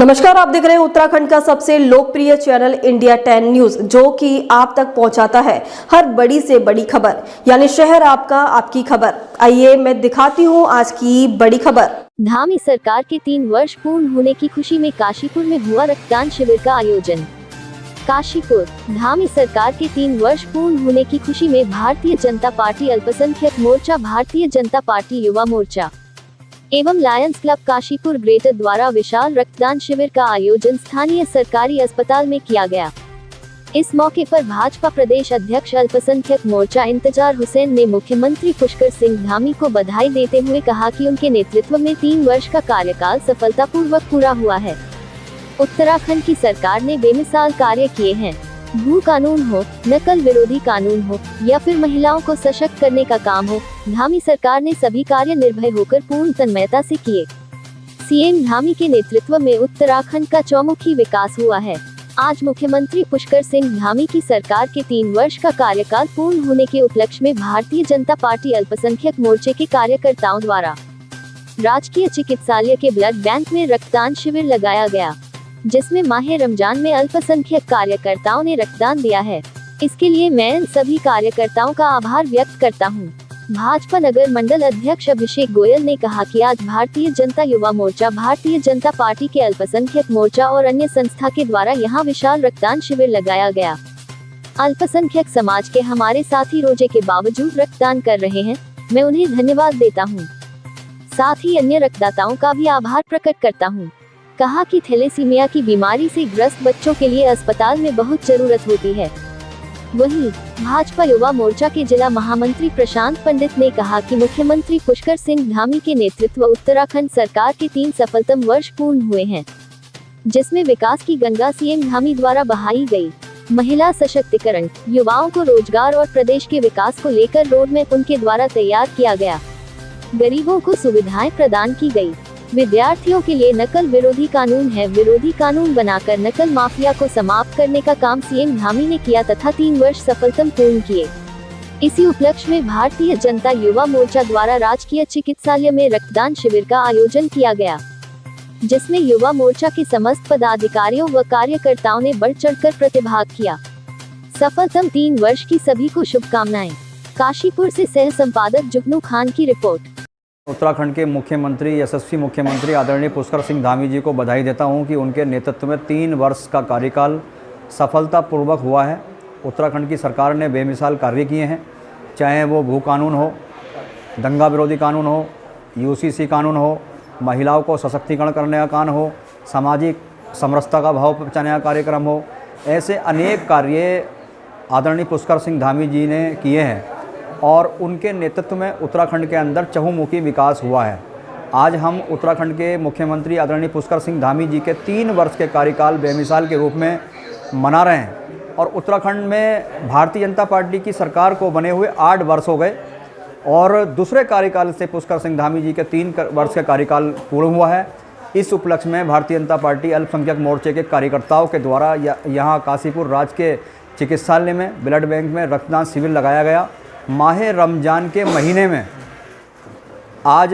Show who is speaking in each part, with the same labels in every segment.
Speaker 1: नमस्कार, आप देख रहे हैं उत्तराखंड का सबसे लोकप्रिय चैनल इंडिया 10 न्यूज, जो कि आप तक पहुंचाता है हर बड़ी से बड़ी खबर, यानी शहर आपका, आपकी खबर। आइए मैं दिखाती हूं आज की बड़ी खबर।
Speaker 2: धामी सरकार के 3 वर्ष पूर्ण होने की खुशी में काशीपुर में हुआ रक्तदान शिविर का आयोजन। काशीपुर धामी सरकार के 3 वर्ष पूर्ण होने की खुशी में भारतीय जनता पार्टी अल्पसंख्यक मोर्चा, भारतीय जनता पार्टी युवा मोर्चा एवं लायंस क्लब काशीपुर ग्रेटर द्वारा विशाल रक्तदान शिविर का आयोजन स्थानीय सरकारी अस्पताल में किया गया। इस मौके पर भाजपा प्रदेश अध्यक्ष अल्पसंख्यक मोर्चा इंतजार हुसैन ने मुख्यमंत्री पुष्कर सिंह धामी को बधाई देते हुए कहा कि उनके नेतृत्व में 3 वर्ष का कार्यकाल सफलतापूर्वक पूरा हुआ है। उत्तराखंड की सरकार ने बेमिसाल कार्य किए हैं। भू कानून हो, नकल विरोधी कानून हो या फिर महिलाओं को सशक्त करने का काम हो, धामी सरकार ने सभी कार्य निर्भय होकर पूर्ण तन्मयता से किए। सीएम धामी के नेतृत्व में उत्तराखंड का चौमुखी विकास हुआ है। आज मुख्यमंत्री पुष्कर सिंह धामी की सरकार के 3 वर्ष का कार्यकाल पूर्ण होने के उपलक्ष्य में भारतीय जनता पार्टी अल्पसंख्यक मोर्चे के कार्यकर्ताओं द्वारा राजकीय चिकित्सालय के ब्लड बैंक में रक्तदान शिविर लगाया गया, जिसमें माह रमजान में अल्पसंख्यक कार्यकर्ताओं ने रक्तदान दिया है। इसके लिए मैं इन सभी कार्यकर्ताओं का आभार व्यक्त करता हूं। भाजपा नगर मंडल अध्यक्ष अभिषेक गोयल ने कहा कि आज भारतीय जनता युवा मोर्चा, भारतीय जनता पार्टी के अल्पसंख्यक मोर्चा और अन्य संस्था के द्वारा यहां विशाल रक्तदान शिविर लगाया गया। अल्पसंख्यक समाज के हमारे साथी रोजे के बावजूद रक्तदान कर रहे हैं, मैं उन्हें धन्यवाद देता हूँ। साथ ही अन्य रक्तदाताओं का भी आभार प्रकट करता हूँ। कहा कि थैलेसीमिया की बीमारी से ग्रस्त बच्चों के लिए अस्पताल में बहुत जरूरत होती है। वहीं भाजपा युवा मोर्चा के जिला महामंत्री प्रशांत पंडित ने कहा कि मुख्यमंत्री पुष्कर सिंह धामी के नेतृत्व उत्तराखंड सरकार के 3 सफलतम वर्ष पूर्ण हुए हैं, जिसमें विकास की गंगा सीएम धामी द्वारा बहाई गई। महिला सशक्तिकरण, युवाओं को रोजगार और प्रदेश के विकास को लेकर रोड मैप उनके द्वारा तैयार किया गया। गरीबों को सुविधाएं प्रदान की गई। विद्यार्थियों के लिए नकल विरोधी कानून है, विरोधी कानून बनाकर नकल माफिया को समाप्त करने का काम सीएम धामी ने किया तथा 3 वर्ष सफलतम पूर्ण किए। इसी उपलक्ष्य में भारतीय जनता युवा मोर्चा द्वारा राजकीय चिकित्सालय में रक्तदान शिविर का आयोजन किया गया, जिसमें युवा मोर्चा के समस्त पदाधिकारियों व कार्यकर्ताओं ने बढ़ चढ़कर प्रतिभाग किया। सफलतम 3 वर्ष की सभी को शुभकामनाएं। काशीपुर से सह संपादक जुगनू खान की रिपोर्ट।
Speaker 3: उत्तराखंड के मुख्यमंत्री, यशस्वी मुख्यमंत्री आदरणीय पुष्कर सिंह धामी जी को बधाई देता हूं कि उनके नेतृत्व में 3 वर्ष का कार्यकाल सफलतापूर्वक हुआ है। उत्तराखंड की सरकार ने बेमिसाल कार्य किए हैं, चाहे वो भू कानून हो, दंगा विरोधी कानून हो, यूसीसी कानून हो, महिलाओं को सशक्तिकरण करने का कानून हो, सामाजिक समरसता का भाव पहुँचाने का कार्यक्रम हो, ऐसे अनेक कार्य आदरणीय पुष्कर सिंह धामी जी ने किए हैं और उनके नेतृत्व में उत्तराखंड के अंदर चहुमुखी विकास हुआ है। आज हम उत्तराखंड के मुख्यमंत्री आदरणीय पुष्कर सिंह धामी जी के 3 वर्ष के कार्यकाल बेमिसाल के रूप में मना रहे हैं और उत्तराखंड में भारतीय जनता पार्टी की सरकार को बने हुए 8 वर्ष हो गए और दूसरे कार्यकाल से पुष्कर सिंह धामी जी के 3 वर्ष का कार्यकाल पूर्ण हुआ है। इस उपलक्ष्य में भारतीय जनता पार्टी अल्पसंख्यक मोर्चे के कार्यकर्ताओं के द्वारा यहाँ काशीपुर राजकीय चिकित्सालय में ब्लड बैंक में रक्तदान शिविर लगाया गया। माह रमजान के महीने में आज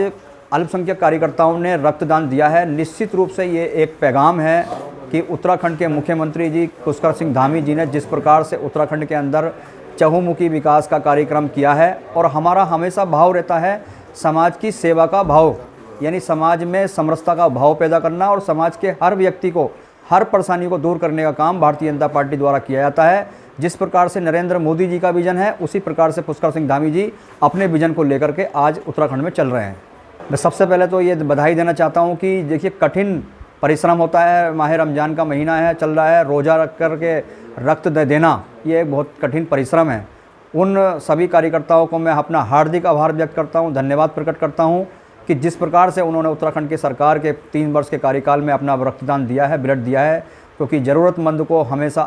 Speaker 3: अल्पसंख्यक कार्यकर्ताओं ने रक्तदान दिया है। निश्चित रूप से ये एक पैगाम है कि उत्तराखंड के मुख्यमंत्री जी पुष्कर सिंह धामी जी ने जिस प्रकार से उत्तराखंड के अंदर चहुमुखी विकास का कार्यक्रम किया है और हमारा हमेशा भाव रहता है समाज की सेवा का भाव, यानी समाज में समरसता का भाव पैदा करना और समाज के हर व्यक्ति को, हर परेशानी को दूर करने का काम भारतीय जनता पार्टी द्वारा किया जाता है। जिस प्रकार से नरेंद्र मोदी जी का विजन है, उसी प्रकार से पुष्कर सिंह धामी जी अपने विजन को लेकर के आज उत्तराखंड में चल रहे हैं। मैं सबसे पहले तो ये बधाई देना चाहता हूँ कि देखिए, कठिन परिश्रम होता है, माह रमजान का महीना है, चल रहा है, रोज़ा रख कर के रक्त देना ये एक बहुत कठिन परिश्रम है। उन सभी कार्यकर्ताओं को मैं अपना हार्दिक आभार व्यक्त करता हूँ, धन्यवाद प्रकट करता हूँ कि जिस प्रकार से उन्होंने उत्तराखंड की सरकार के 3 वर्ष के कार्यकाल में अपना रक्तदान दिया है, ब्लड दिया है, क्योंकि ज़रूरतमंद को हमेशा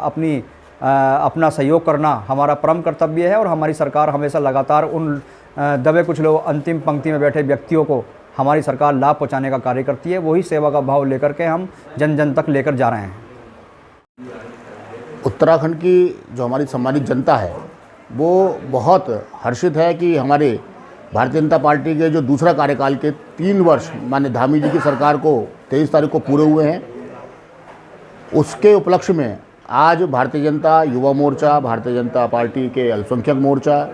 Speaker 3: अपना सहयोग करना हमारा परम कर्तव्य है और हमारी सरकार हमेशा लगातार उन दबे कुछ लोग अंतिम पंक्ति में बैठे व्यक्तियों को हमारी सरकार लाभ पहुंचाने का कार्य करती है। वही सेवा का भाव लेकर के हम जन जन तक लेकर जा रहे हैं।
Speaker 4: उत्तराखंड की जो हमारी सम्मानित जनता है वो बहुत हर्षित है कि हमारे भारतीय जनता पार्टी के जो दूसरा कार्यकाल के 3 वर्ष माननीय धामी जी की सरकार को 23 तारीख को पूरे हुए हैं उसके उपलक्ष्य में आज भारतीय जनता युवा मोर्चा, भारतीय जनता पार्टी के अल्पसंख्यक मोर्चा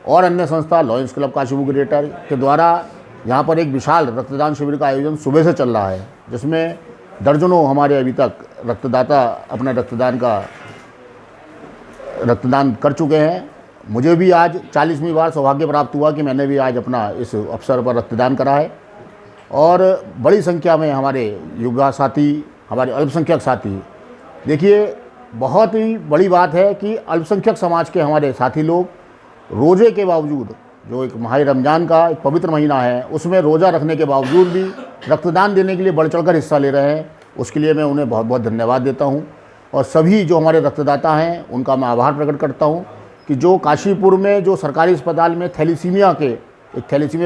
Speaker 4: और अन्य संस्था लॉयंस क्लब काशीपुर ग्रेटर के द्वारा यहाँ पर एक विशाल रक्तदान शिविर का आयोजन सुबह से चल रहा है, जिसमें दर्जनों हमारे अभी तक रक्तदाता अपने रक्तदान कर चुके हैं। मुझे भी आज 40वीं बार सौभाग्य प्राप्त हुआ कि मैंने भी आज अपना इस अवसर पर रक्तदान करा है और बड़ी संख्या में हमारे युवा साथी, हमारे अल्पसंख्यक साथी, देखिए बहुत ही बड़ी बात है कि अल्पसंख्यक समाज के हमारे साथी लोग रोज़े के बावजूद, जो एक माह रमज़ान का एक पवित्र महीना है, उसमें रोज़ा रखने के बावजूद भी रक्तदान देने के लिए बढ़ चढ़कर हिस्सा ले रहे हैं। उसके लिए मैं उन्हें बहुत बहुत धन्यवाद देता हूं और सभी जो हमारे रक्तदाता हैं उनका मैं आभार प्रकट करता हूं कि जो काशीपुर में जो सरकारी अस्पताल में थैलीसीमिया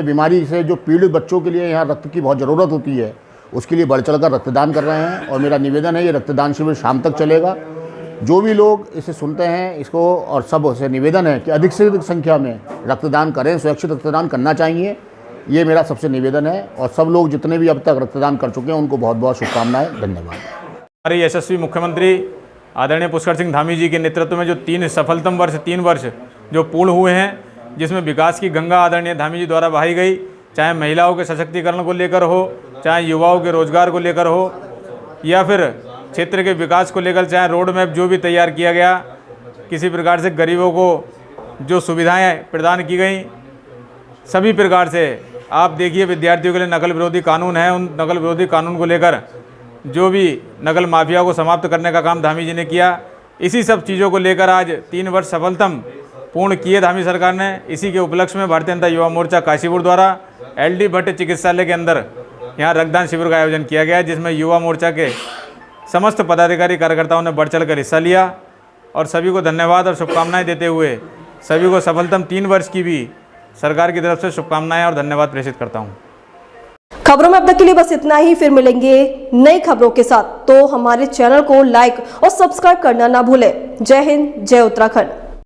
Speaker 4: बीमारी से जो पीड़ित बच्चों के लिए यहाँ रक्त की बहुत ज़रूरत होती है, उसके लिए बढ़ चढ़कर रक्तदान कर रहे हैं। और मेरा निवेदन है, ये रक्तदान शिविर शाम तक चलेगा। जो भी लोग इसे सुनते हैं इसको, और सब से निवेदन है कि अधिक से अधिक संख्या में रक्तदान करें, सुरक्षित रक्तदान करना चाहिए, ये मेरा सबसे निवेदन है। और सब लोग जितने भी अब तक रक्तदान कर चुके हैं उनको बहुत बहुत शुभकामनाएं, धन्यवाद।
Speaker 5: हमारे यशस्वी मुख्यमंत्री आदरणीय पुष्कर सिंह धामी जी के नेतृत्व में जो 3 वर्ष जो पूर्ण हुए हैं, जिसमें विकास की गंगा आदरणीय धामी जी द्वारा बहाई गई, चाहे महिलाओं के सशक्तिकरण को लेकर हो, चाहे युवाओं के रोजगार को लेकर हो, या फिर क्षेत्र के विकास को लेकर, चाहे रोड मैप जो भी तैयार किया गया, किसी प्रकार से गरीबों को जो सुविधाएं प्रदान की गई, सभी प्रकार से आप देखिए विद्यार्थियों के लिए नकल विरोधी कानून है, उन नकल विरोधी कानून को लेकर जो भी नकल माफिया को समाप्त करने का काम धामी जी ने किया, इसी सब चीज़ों को लेकर आज 3 वर्ष सफलतम पूर्ण किए धामी सरकार ने। इसी के उपलक्ष्य में भारतीय जनता युवा मोर्चा काशीपुर द्वारा LD भट्ट चिकित्सालय के अंदर यहाँ रक्तदान शिविर का आयोजन किया गया, जिसमें युवा मोर्चा के समस्त पदाधिकारी कार्यकर्ताओं ने बढ़ चढ़कर हिस्सा लिया। और सभी को धन्यवाद और शुभकामनाएं देते हुए सभी को सफलतम 3 वर्ष की भी सरकार की तरफ से शुभकामनाएं और धन्यवाद प्रेषित करता हूं।
Speaker 1: खबरों में अब तक के लिए बस इतना ही। फिर मिलेंगे नई खबरों के साथ, तो हमारे चैनल को लाइक और सब्सक्राइब करना ना भूलें। जय हिंद, जय उत्तराखंड।